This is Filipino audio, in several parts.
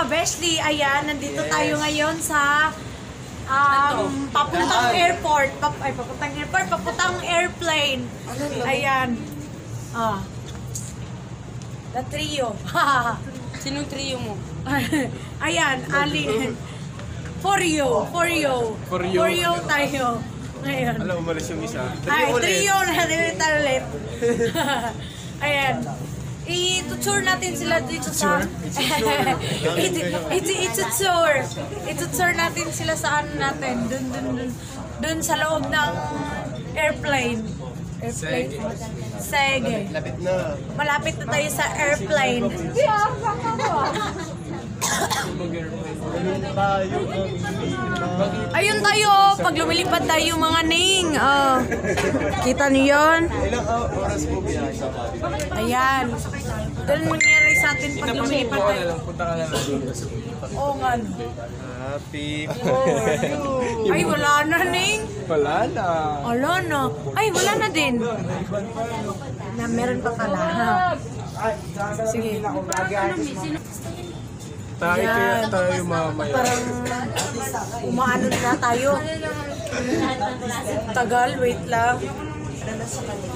ka-Beshli, ayan, nandito tayo ngayon sa papuntang airport. Papuntang airplane. Ayan. The trio. Sinong trio mo? Ayan, Ali. For you tayo. Ngayon. Alam, umalis yung isa. Ay, trio na ulit. Ayan. I-tour natin sila dito sa... I-tour natin sila sa ano natin. Dun sa loob ng airplane. Sege. Lapit na. Malapit na tayo sa airplane. Ayun tayo, pag lumilipad tayo mga ning. Kita niyo yun? Ilang oras po biyahe? Ayan. Doon mangyari sa atin pag lumilipad tayo. Punta ka na lang. Oo nga. Happy. Ay, wala na ning. Wala na. Wala na. Ay, wala na din. Na meron pa pala. Sige. Tayo kaya tayo mamaya. Parang umaano na tayo. Tagal, wait lang.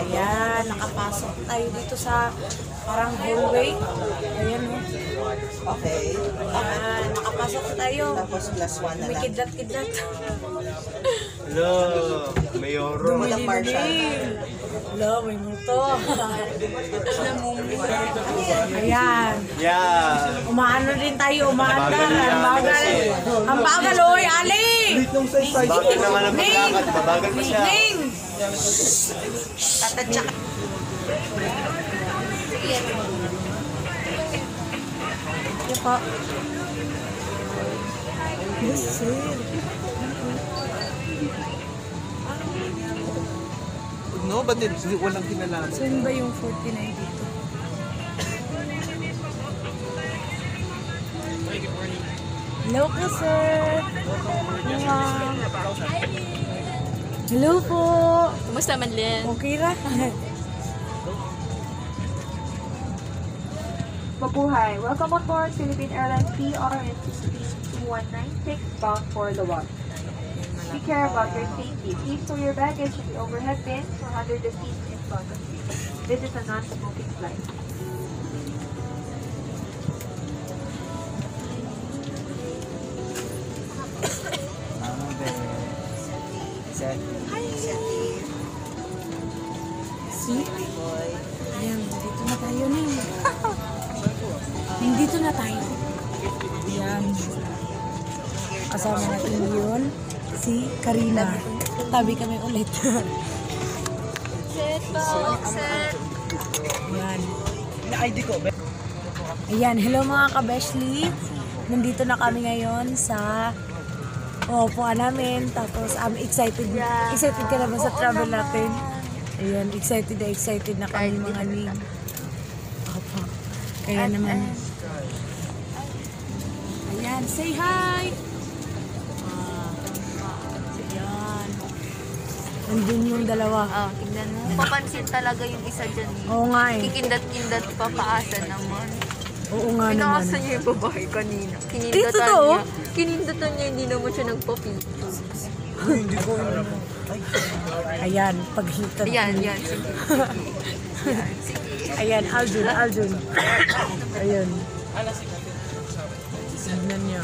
Ayan, nakapasok tayo dito sa parang hallway. Ayan, Okay. ayan, nakapasok tayo. Tapos plus 1 na May lang. kidlat-kidlat. Hello, Mayoro. Walang partial. Hello, may multo. Ayan. Yeah. Umaano din tayo, umaandar. Ang bagal, oy, Ali! Bakit naman ang paglakad? Babagal pa siya. Ning! Tatadyak. Yan po. Yes, sir. No, ba't walang kinalaman? Saan ba yung 49 dito? Hello po, sir. Hello po. Kumusta, Manlin? Okay ra? Mabuhay. Welcome on board Philippine Airlines PRN 219 bound for Lawag. Take care about your safety. Please store your baggage in the overhead bins or under the seats in front of you. This is a non-smoking flight. See? Ayan, dito na tayo ning. Dito na tayo. Ayan. Kasama natin yun, si Karina. Tabi kami ulit. Set po, set. Ayan. Ayan, hello mga ka-Beshli. Nandito na kami ngayon sa upuan namin. Tapos, excited. Excited ka naman sa travel natin. Ayan, excited na kami mga ning. Opo. Kaya naman. Ayan, say hi! Ayan. Nandun yung dalawa. Oh, tignan mo. Papansin talaga yung isa dyan. Oo nga eh. Kikindat-kindat pa paasa naman. Oo nga naman. Pinakasan niya yung babae kanina. Dito to, oh. Kinindatan niya, hindi naman siya nagpapito. Ayan, paghita. Yan. Sige. Ayan, Aljun. Ayan. Tignan niya.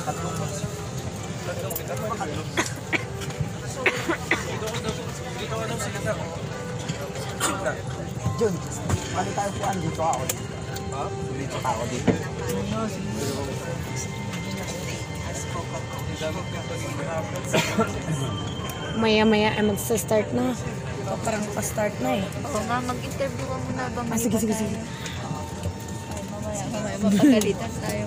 Jun, pali tayo po dito ako. Ha? Dito ako dito. Maya-maya ay magsa-start na. Parang pa-start na eh. Oo nga, mag-interview ka muna ba? Sige. Mamaya, mapagalitan tayo.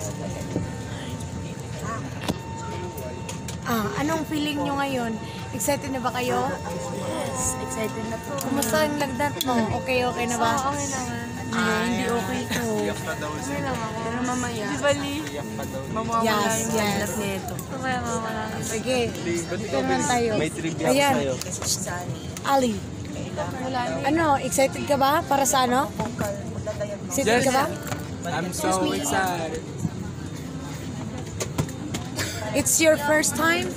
Anong feeling nyo ngayon? Excited na ba kayo? Yes, excited na po. Kumusta yung lagdat mo? Okay na ba? Okay naman. Hindi okay to. Okay lang ako. Pero mamaya. Di ba, Lee? Yes. Neto. Mamaya mawala. Sige, dito naman tayo. May trivia Ayan, sa'yo. Ali. Ano, excited ka ba para sa ano? Excited ka ba? I'm so excited. It's your first time?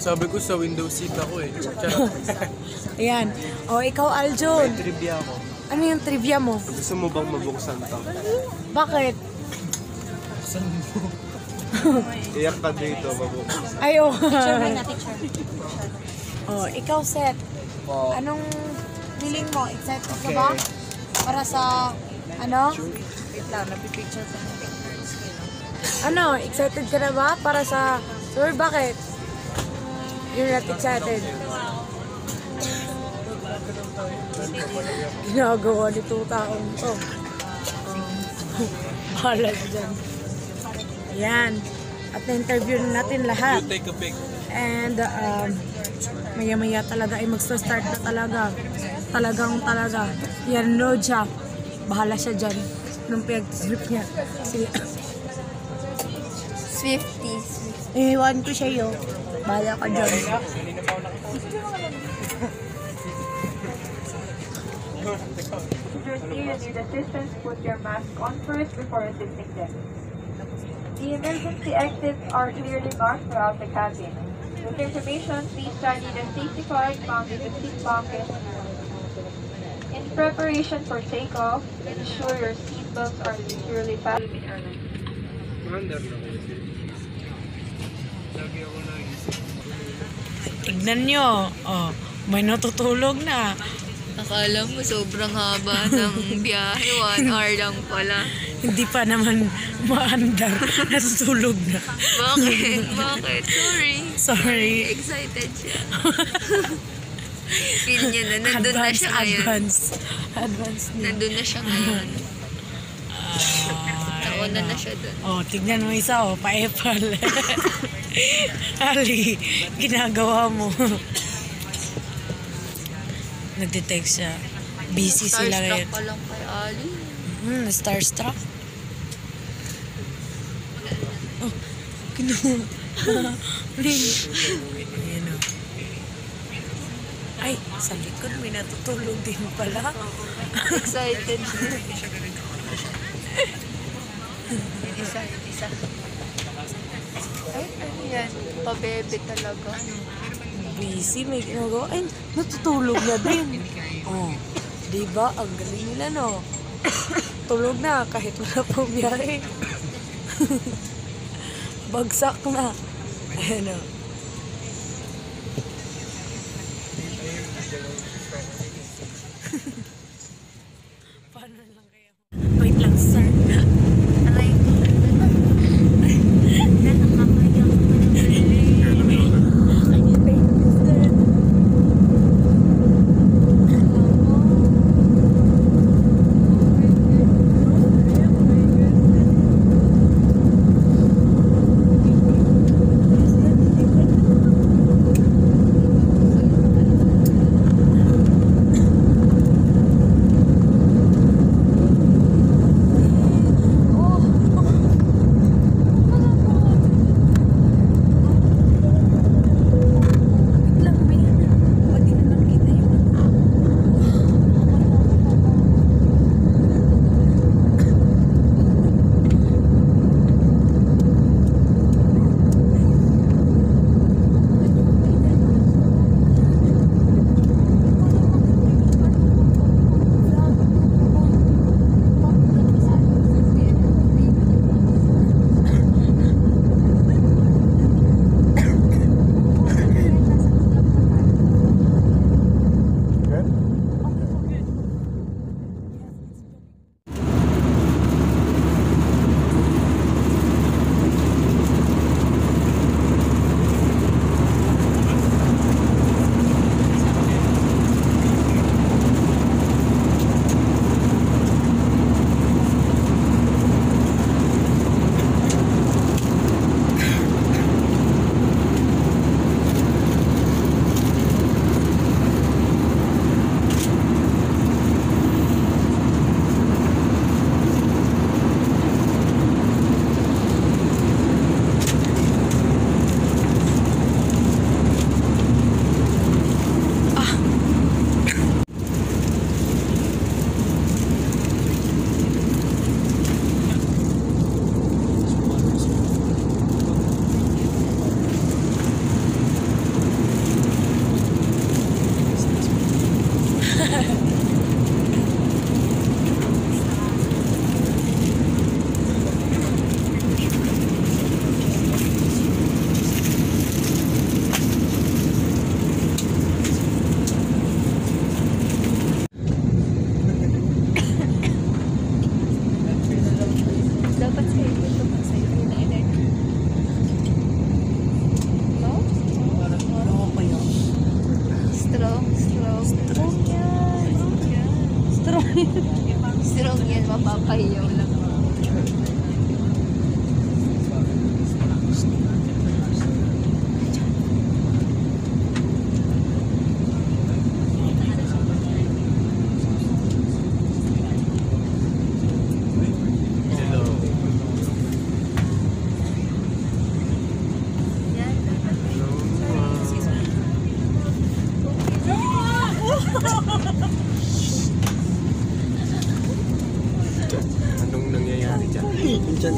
Sabi ko sa window seat ako eh. Charot. Ayan. O, ikaw, Aljun. Trivia ako. Ano yung trivia mo? Gusto mo bang mabuksan to? Bakit? Iyak ka dito, mabuksan. Ay, oh. Oh, ikaw, Seth. Oh. Anong feeling mo? Excited ka ba? Para sa, ano? Wait lang, napipicture ko. Ano, excited ka na ba? Para sa, sir, bakit? You're not excited. Ginagawa nito taong to. Bahala dyan. Yan. At na-interview na natin lahat. Take a pic. And maya-maya talaga ay magsa-start na talaga. Talaga. Yan, load siya. Bahala siya dyan. Nung pinag-trip niya. Sige. Swifties. Iwan ko siya yun. Bahala ka dyan. Passengers here need assistance, put your mask on first before assisting them. The emergency exits are clearly marked throughout the cabin. With information, please study the safety card found in the seat pocket. In preparation for takeoff, ensure your seatbelts are securely fastened in airline. Commander lang kasi. Lagi ako naisip. Tignan nyo. Oh, may natutulog na. Akala mo sobrang haba ng biyahe. 1 hour lang pala. Hindi pa naman maandar. Natutulog na. Bakit? Bakit? Sorry. Excited siya. Feel niya na. Nandun na siya ngayon. Advance na. Nandun na siya ngayon. Nauna na siya dun. Oh, tignan mo isa, oh, pa-epal. Ali, ginagawa mo. Nag-detect siya. Busy sila ngayon. Starstruck pa lang kay Ali. Starstruck. Oh, kinuha. Ayan o. Ay, sa likod may natutulog din pala. Excited siya. Isa. Ay, ano yan? Pabebe talaga. Busy, may ginagawa. Ay, natutulog na din. Oh, diba? Ang galing nila, no? Tulog na kahit wala pang biyahe. Bagsak na. Ayan o. Paano lang kaya? Wait lang, sir. Aray. Nakakaya ko pa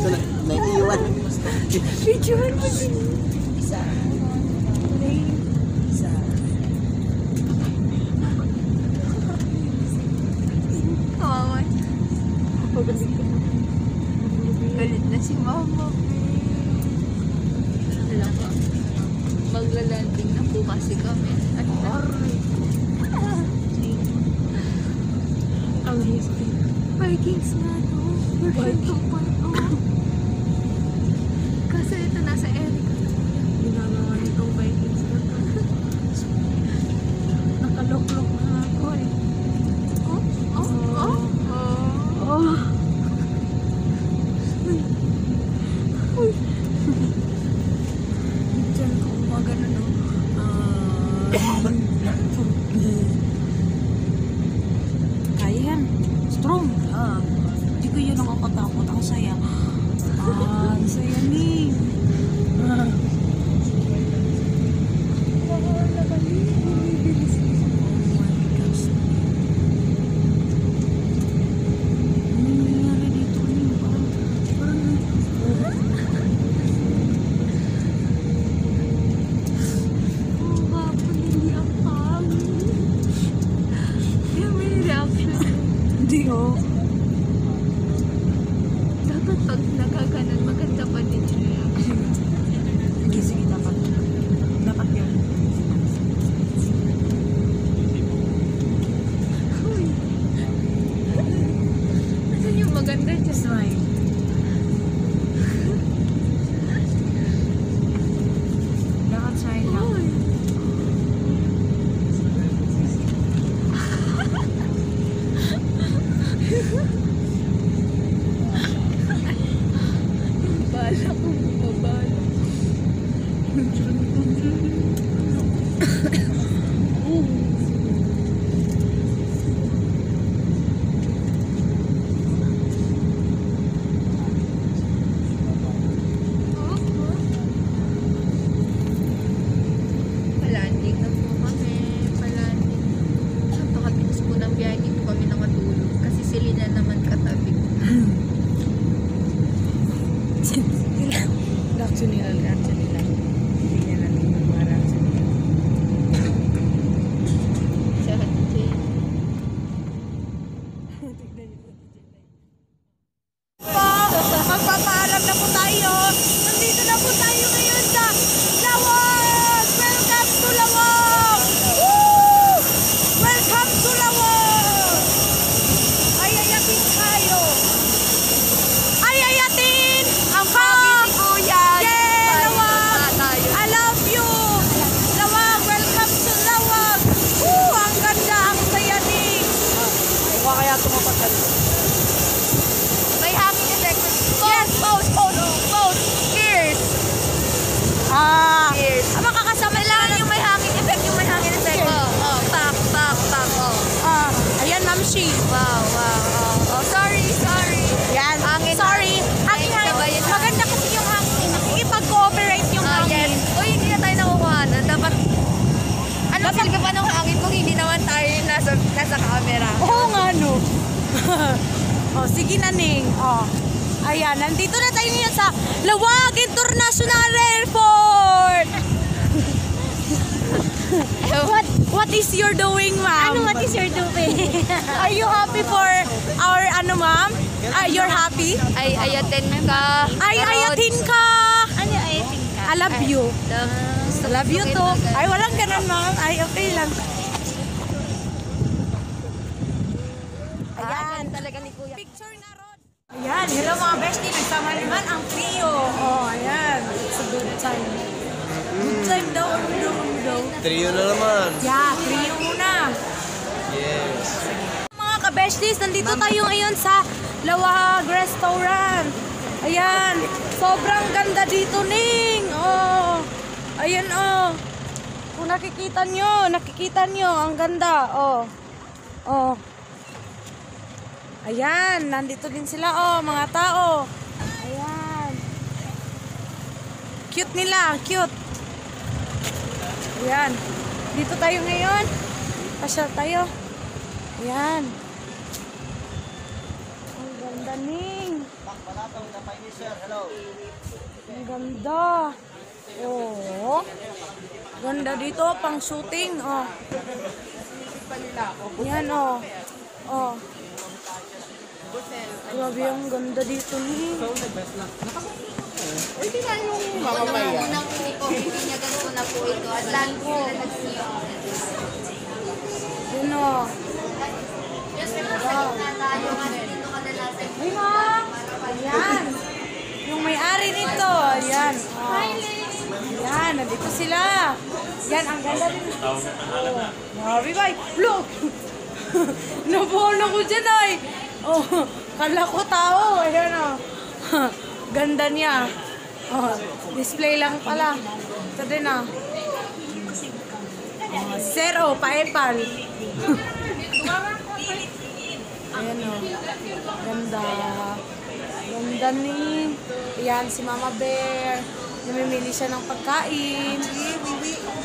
dito na naiiwan. Picture mo si Isa. Isa. Kawawa. Galit na si mama. Alam ko. Maglalanding na po kasi kami. At Ang history. Vikings nga to. Version 2.0. Kasi ito nasa Erica. Ginagawa nitong Vikings na to. Nakaloklok na ako eh. Oh. Diyan ko magano no. Kaya yan. Strong. Hindi ko yun nakakatakot. Ang saya. Ang saya ni. Hindi oh. Dapat pag nagkaganon, maganda pa din siya. Sige, dapat. Dapat yun. Saan yung maganda dyan? Smile. Dapat smile lang. Bala ko bumabala. Palanding na po kami. Palanding. Napakabilis po ng biyahe. Hindi po kami nakatulog. Kasi sila na naman katabi. Reaction nila. Hindi niya natin yung mga reaction nila. Sa Jay. Magpapaalam na po tayo. Nandito na po tayo ngayon sa Lawag! Welcome to Lawag! Woo! Welcome to Lawag! Ayayatin tayo. Ayayatin! Ang pangit kuya! Yeah! Lawag! I love you! Lawag! Welcome to Lawag! Woo! Ang ganda! Ang saya ni! Mukha kaya tumapatal. May hangin effect. Pose! Cheers! Cheers! Makakasama Kailangan yung may hangin effect. Yung may hangin effect. Oh. Pak. Oh. Ayan, Ma'am Shi. Wow. Oh, sorry. Yan. Hangin. Sorry. Hangin. Sabayan na. Maganda kasi yung hangin. Nakikipag-cooperate yung hangin. Yes. Uy, hindi na tayo nakukuha na. Dapat, ano silbi pa ng hangin kung hindi naman tayo yung nasa camera? Oo nga, no. Sige na, Ning. Ayan, nandito na tayo ngayon sa Lawag International Airport. What is your doing, ma'am? What is your doing? Are you happy for our, ma'am? You're happy? Ay, ayatin ka. Ay, ayatin ka. Ano ayatin ka? I love you. I love you too. Ay, walang ganun, ma'am. Ay, okay lang. Ayan. Talaga ni Kuya. Picture na, Rod. Ayan, hello mga bestie. Nagsama naman ang trio. Ayan. It's a good time. Good time daw. Trio na naman. Yeah, trio muna. Yes. Mga ka-besties, nandito tayo ngayon sa Lawag Restaurant. Ayan. Sobrang ganda dito, Ning. Ayan, Kung nakikita nyo, ang ganda, Ayan, nandito din sila, mga tao. Ayan. Cute nila, cute. Ayan. Dito tayo ngayon. Pasyal tayo. Ayan. Ang ganda, Ning. Ang ganda. Oh. Ganda dito, pang shooting. Oh. Yan, oh. Oh. Grabe, ang ganda dito ni. Unang hindi ko, binyagan ko na po ito. At lagi sila nag-siyo. Yun, oh. Ay, ma! Ayan. Yung may-ari nito. Ayan. Oh. Ayan, nandito sila. Yan, ang ganda din. Oh. Grabe, bay. Look! Nabuhol ako dyan, ay. Oh, kala ko tao. Ayan, oh. Ganda niya. Oh, display lang pala. Ito din, ah. Oh, zero, paepal. Ayan, oh. Ganda. Ganda ni. Ayan, si Mama Bear. Namimili siya ng pagkain.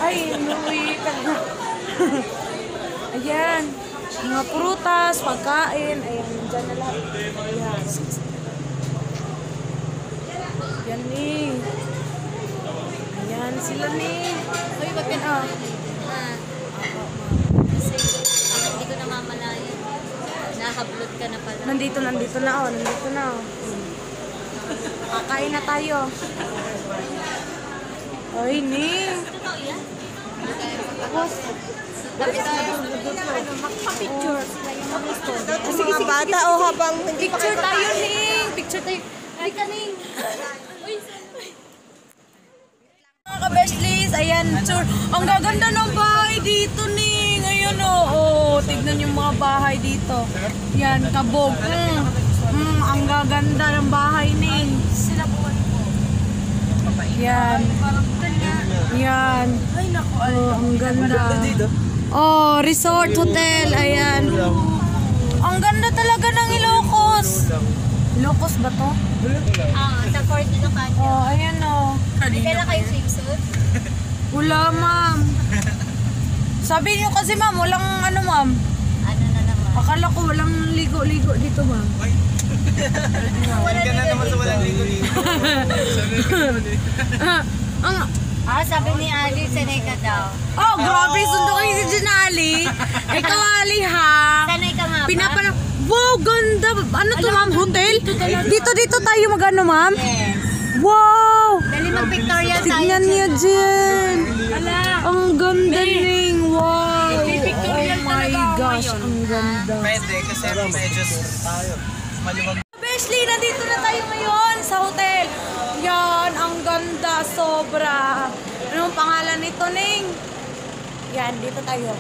Ay, inuwi ka na. Ayan. Mga prutas, pagkain. Ayan, nandyan na lahat. Ayan. Ayan ni. Ayan sila ni. Uy, wag ka na. Kasi hindi ko namamalayan. Nahablot ka na pala. Nandito na, oh. Nandito na, oh. Kakain na tayo. Ay, ni. Totoo yan? Magpa-picture. Kasi mga bata o habang hindi pa Picture tayo, Ning. Picture tayo. Ay, kaning. Mga ka-besties, ayan, sure. Ang gaganda ng bahay dito, Ning. Ayun, oh. Tignan yung mga bahay dito. Yan, kabog. Ang gaganda ng bahay, Ning. Yan. Yan. Ay, naku. Oh, ang ganda. Oh, resort, hotel. Ayan. Ang ganda talaga ng Ilocos. Ilocos ba to? Sa Fort Ilocano. Oh, ayan oh. Kailan kayo swimsuit? Wala, ma'am. Sabi niyo kasi, ma'am, walang ano, ma'am. Ano na naman? Akala ko walang ligo-ligo dito, ma'am. Wala ka na naman sa walang ligo-ligo. Sabi ni Ali, sanay ka daw. Oh, grabe, sundo kayo si Janali. Ikaw, Ali, ha? Sanay ka nga ba? Pinapanood. Wow, ganda. Ano to, ma'am? Hotel? Dito tayo magano, ma'am? Yes. Wow! Dali mag-pictorial tayo. Tignan niyo dyan. Ang ganda ning. Wow. Oh my gosh, ang ganda. Pwede kasi medyo maluwag. Beslie, nandito na tayo ngayon sa hotel. Yan, ang ganda, sobra. Anong pangalan nito, Ning? Yan, dito tayo.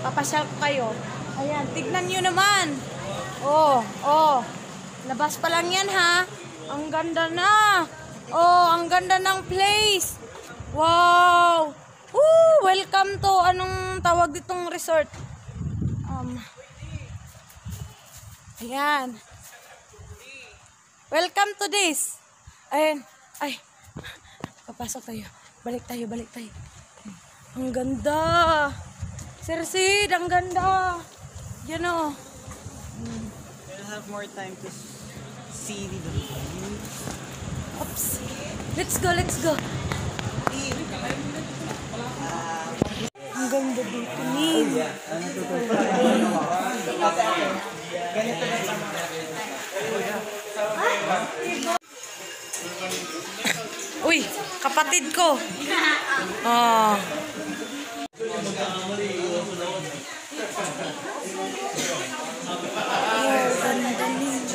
Papasyal ko kayo. Ayan, tignan nyo naman. Oh. Labas pa lang yan, ha? Ang ganda na. Oh, ang ganda ng place. Wow. Woo, welcome to, anong tawag ditong resort? Ayan. Welcome to this. Ayan. Ay. Papasok tayo. Balik tayo. Ang ganda. Sir Sid, ang ganda. Yan o. We'll have more time to see the Oops. Let's go. Ang ganda dito, Ning. Uy, kapatid ko. Oh. Ganda, Ning.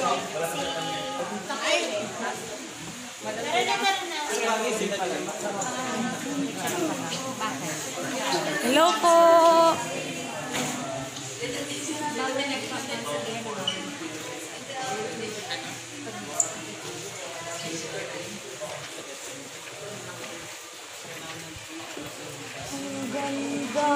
Hello po. Ang ganda.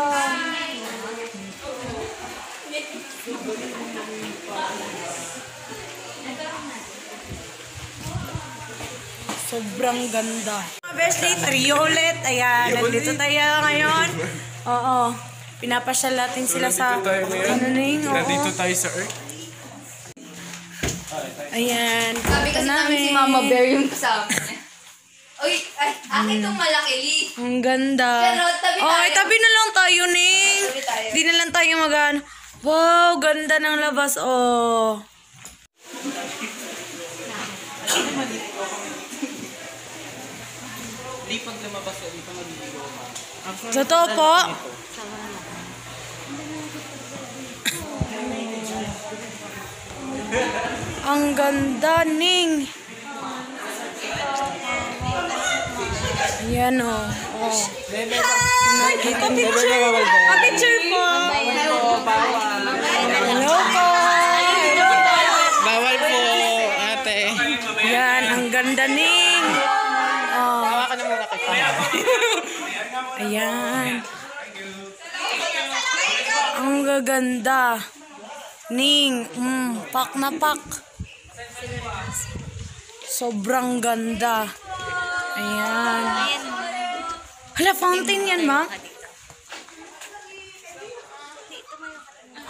Sobrang ganda. Bestie, trio ulit. Ayan, nandito tayo ngayon. Oo. Pinapasyal natin sila sa ano na yun. Nandito tayo sa Earth. Ayan. Sabi kasi namin si Mama Bear yung kasama niya. Uy, akin tong malaki, Lee. Ang ganda. Pero tabi tayo. Okay, tabi na lang tayo, Ning. Tabi tayo. Di na lang tayo mag-ano. Wow, ganda ng labas, oh. Di pag lumabas ka dito, maliligo ka. Totoo po. Ang ganda, Ning. Ayan, oh. Oh. Nakikita niyo. Pa-picture po. Hello po. Hello po. Bawal po, ate. Yan, ang ganda, Ning. Oh. Hawakan na muna kita. Ayan. Ang gaganda. Ning, pak na pak. Sobrang ganda. Ayan. Hala, fountain yan, ma'am?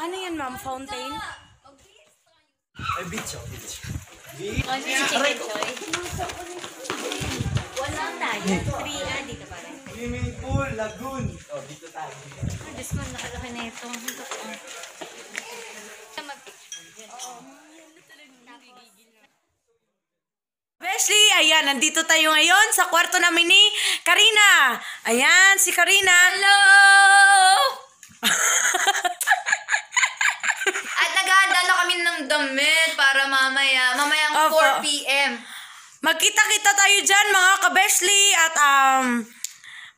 Ano yan, ma'am? Fountain? Ay, beach, oh, beach. Swimming pool, lagoon. Oh, dito tayo. Beslie, ayan, nandito tayo ngayon sa kwarto namin ni Karina. Ayan, si Karina. Hello! At naghahanda na kami ng damit para mamayang Opo. 4 p.m. Magkita-kita tayo dyan, mga kabesli. At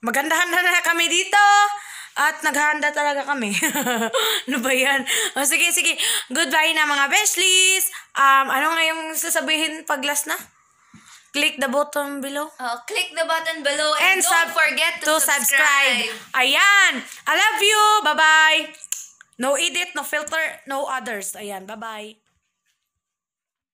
magandahan na kami dito. At naghahanda talaga kami. Ano ba yan? O, sige, sige. Goodbye na, mga beslies. Ano nga yung sasabihin pag last na? Click the button below. Click the button below and don't forget to subscribe. Ayan. I love you. Bye-bye. No edit, no filter, no others. Ayan, bye-bye.